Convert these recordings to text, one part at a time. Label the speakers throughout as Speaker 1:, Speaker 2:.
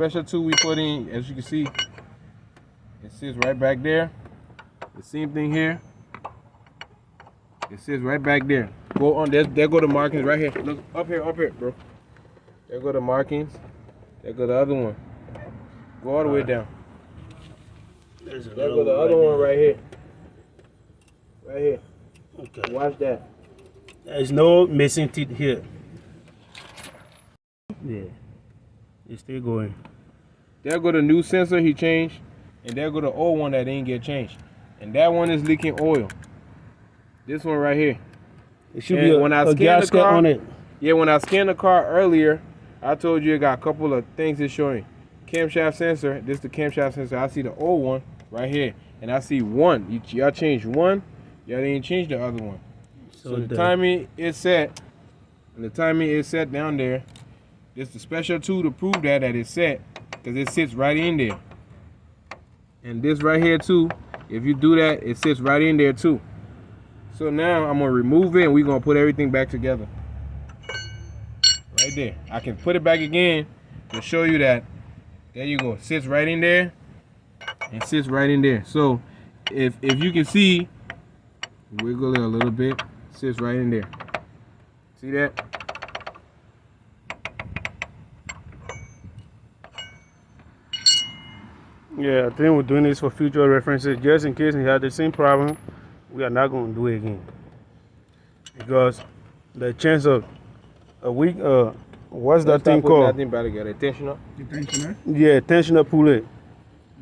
Speaker 1: Special tool we put in, as you can see, it sits right back there. The same thing here. It sits right back there. Go on, there go the markings right here. Look, up here, bro. There go the markings. There go the other one. Go all the way down. There go the other one right here. Right here. Okay. Watch that.
Speaker 2: There's no missing teeth here. Yeah. It's still going.
Speaker 1: There go the new sensor he changed. And there go the old one that didn't get changed. And that one is leaking oil. This one right here.
Speaker 2: It should be a gasket on it.
Speaker 1: Yeah, when I scanned the car earlier, I told you it got a couple of things it's showing. Camshaft sensor. This is the camshaft sensor. I see the old one right here. And I see one. Y'all changed one. Y'all didn't change the other one. So the timing is set. And the timing is set down there. This is the special tool to prove that it's set. Because it sits right in there. And this right here too. If you do that, it sits right in there too. So now I'm going to remove it and we're going to put everything back together. Right there. I can put it back again to show you that. There you go. It sits right in there. And sits right in there. So if you can see, wiggle it a little bit. Sits right in there. See that?
Speaker 2: Yeah, I think we're doing this for future references. Just in case we had the same problem, we are not going to do it again. Because the chance of a week, what's that thing called?
Speaker 1: That thing better get tensioner.
Speaker 3: Tensioner?
Speaker 2: Yeah, tensioner pulley.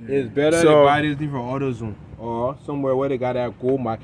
Speaker 1: It's better to buy this thing from AutoZone or somewhere where they got that gold mark.